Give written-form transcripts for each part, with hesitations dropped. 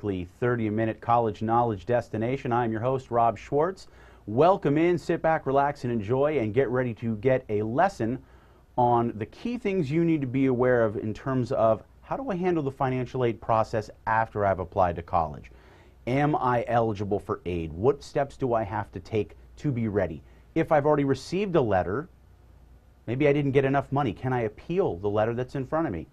weekly 30-minute college knowledge destination. I'm your host, Rob Schwartz. Welcome in, sit back, relax, and enjoy, and get ready to get a lesson on the key things you need to be aware of in terms of how do I handle the financial aid process after I've applied to college? Am I eligible for aid? What steps do I have to take to be ready? If I've already received a letter, maybe I didn't get enough money, can I appeal the letter that's in front of me?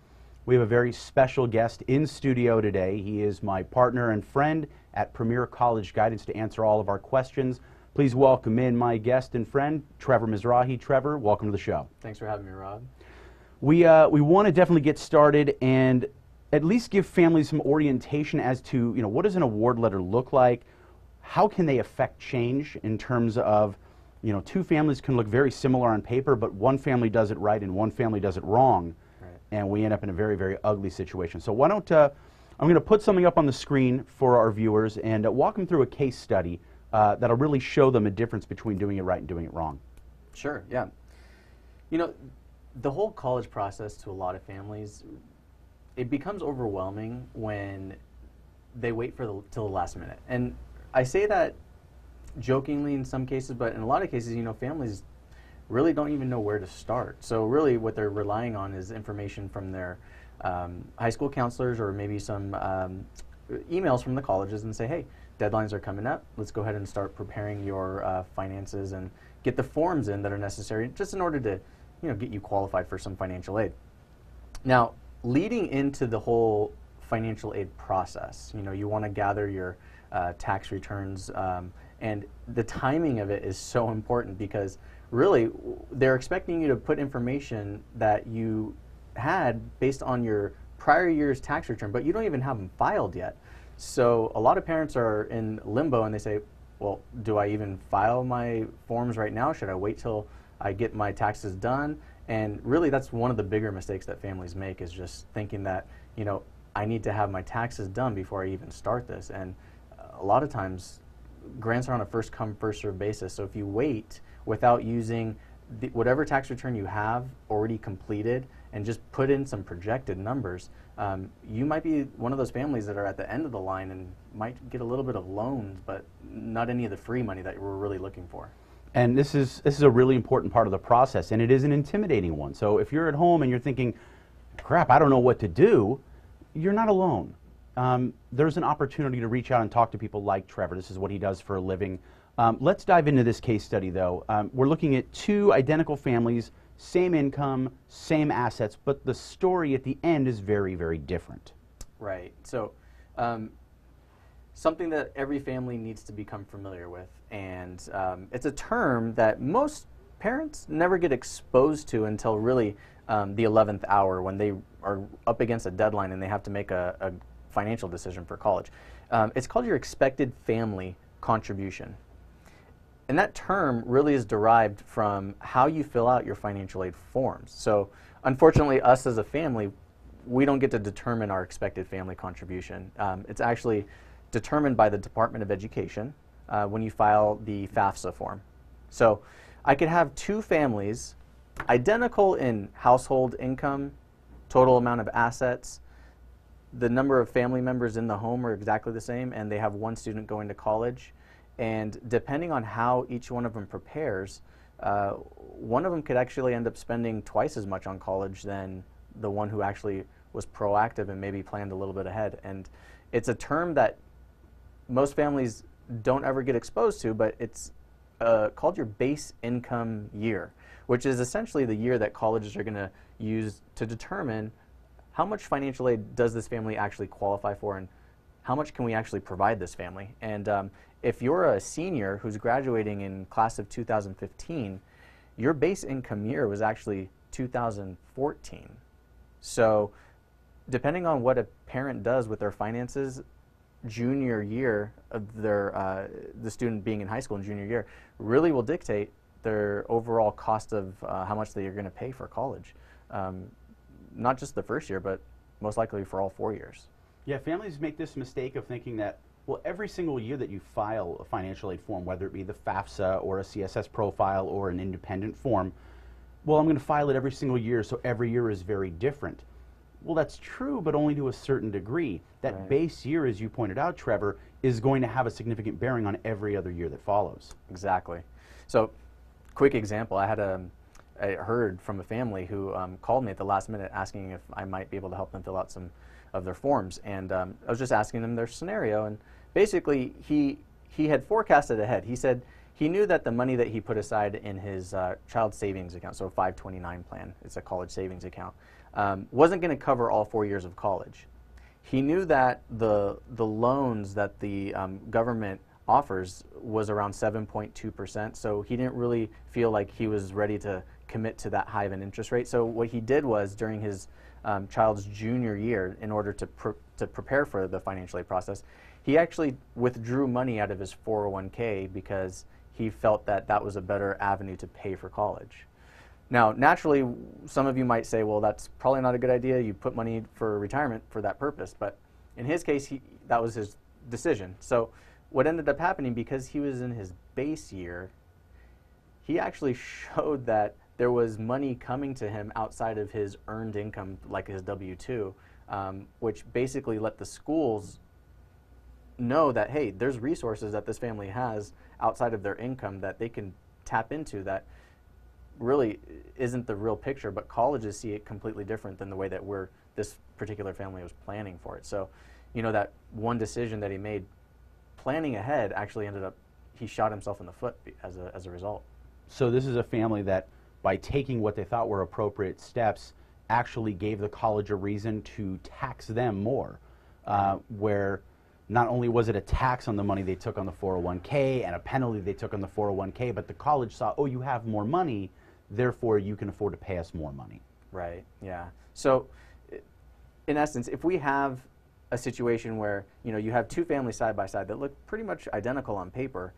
We have a very special guest in studio today. He is my partner and friend at Premier College Guidance to answer all of our questions. Please welcome in my guest and friend, Trevor Mizrahi. Trevor, welcome to the show. Thanks for having me, Rob. We want to definitely get started and at least give families some orientation as to, what does an award letter look like? How can they affect change in terms of, two families can look very similar on paper, but one family does it right and one family does it wrong. And we end up in a very, very ugly situation. So why don't, I'm going to put something up on the screen for our viewers and walk them through a case study that'll really show them a difference between doing it right and doing it wrong. Sure, yeah. The whole college process to a lot of families, it becomes overwhelming when they wait till the last minute. And I say that jokingly in some cases, but in a lot of cases, families really don't even know where to start. So really what they're relying on is information from their high school counselors or maybe some emails from the colleges and say, hey, deadlines are coming up. Let's go ahead and start preparing your finances and get the forms in that are necessary just in order to get you qualified for some financial aid. Now, leading into the whole financial aid process, you want to gather your tax returns and the timing of it is so important because really, they're expecting you to put information that you had based on your prior year's tax return, but you don't even have them filed yet. So a lot of parents are in limbo and they say, well, do I even file my forms right now? Should I wait till I get my taxes done? And really, that's one of the bigger mistakes that families make is just thinking that, I need to have my taxes done before I even start this. And a lot of times, grants are on a first come, first served basis. So if you wait without using whatever tax return you have already completed and just put in some projected numbers, you might be one of those families that are at the end of the line and might get a little bit of loans, but not any of the free money that we're really looking for. And this is a really important part of the process, and it is an intimidating one. So if you're at home and you're thinking, crap, I don't know what to do, you're not alone. There's an opportunity to reach out and talk to people like Trevor. This is what he does for a living. Let's dive into this case study, though. We're looking at two identical families, same income, same assets, but the story at the end is very, very different. Right. So something that every family needs to become familiar with, and it's a term that most parents never get exposed to until really the 11th hour when they are up against a deadline and they have to make a financial decision for college. It's called your expected family contribution. And that term really is derived from how you fill out your financial aid forms. So unfortunately, us as a family, we don't get to determine our expected family contribution. It's actually determined by the Department of Education when you file the FAFSA form. So I could have two families identical in household income, total amount of assets, the number of family members in the home are exactly the same, and they have one student going to college. And depending on how each one of them prepares, one of them could actually end up spending twice as much on college than the one who actually was proactive and maybe planned a little bit ahead. And it's a term that most families don't ever get exposed to, but it's called your base income year, which is essentially the year that colleges are going to use to determine how much financial aid does this family actually qualify for and how much can we actually provide this family. And if you're a senior who's graduating in class of 2015, your base income year was actually 2014. So depending on what a parent does with their finances, junior year of their the student being in high school in junior year really will dictate their overall cost of how much they are going to pay for college. Not just the first year, but most likely for all 4 years. Yeah, families make this mistake of thinking that, well, every single year that you file a financial aid form, whether it be the FAFSA or a CSS profile or an independent form, well, I'm going to file it every single year, so every year is very different. Well, that's true, but only to a certain degree. That Right. base year, as you pointed out, Trevor, is going to have a significant bearing on every other year that follows. Exactly. So, quick example, I heard from a family who called me at the last minute asking if I might be able to help them fill out some of their forms. And I was just asking them their scenario. And basically, he had forecasted ahead. He said he knew that the money that he put aside in his child savings account, so a 529 plan, it's a college savings account, wasn't going to cover all 4 years of college. He knew that the loans that the government offers was around 7.2%, so he didn't really feel like he was ready to commit to that high of an interest rate. So what he did was, during his child's junior year, in order to prepare for the financial aid process, he actually withdrew money out of his 401k because he felt that that was a better avenue to pay for college. Now, naturally, some of you might say, well, that's probably not a good idea. You put money for retirement for that purpose. But in his case, that was his decision. So what ended up happening, because he was in his base year, he actually showed that there was money coming to him outside of his earned income, like his W-2, which basically let the schools know that, hey, there's resources that this family has outside of their income that they can tap into that really isn't the real picture, but colleges see it completely different than the way that this particular family was planning for it. So, you know, that one decision that he made, planning ahead, actually ended up, he shot himself in the foot as a result. So this is a family that, by taking what they thought were appropriate steps, actually gave the college a reason to tax them more, where not only was it a tax on the money they took on the 401k and a penalty they took on the 401k, but the college saw, oh, you have more money, therefore you can afford to pay us more money. Right, yeah. So in essence, if we have a situation where, you know, you have two families side by side that look pretty much identical on paper,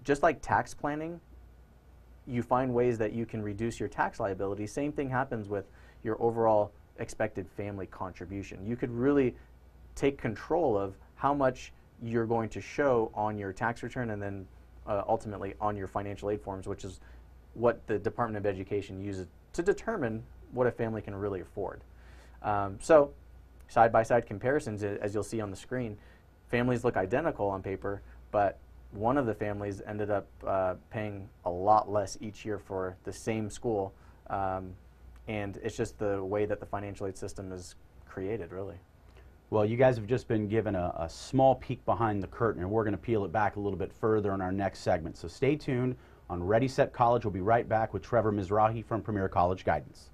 just like tax planning, you find ways that you can reduce your tax liability. Same thing happens with your overall expected family contribution. You could really take control of how much you're going to show on your tax return, and then ultimately on your financial aid forms, which is what the Department of Education uses to determine what a family can really afford. So side-by-side comparisons, as you'll see on the screen, families look identical on paper, but one of the families ended up paying a lot less each year for the same school, and it's just the way that the financial aid system is created, really. Well, you guys have just been given a small peek behind the curtain, and we're going to peel it back a little bit further in our next segment. So stay tuned on Ready, Set, College. We'll be right back with Trevor Mizrahi from Premier College Guidance.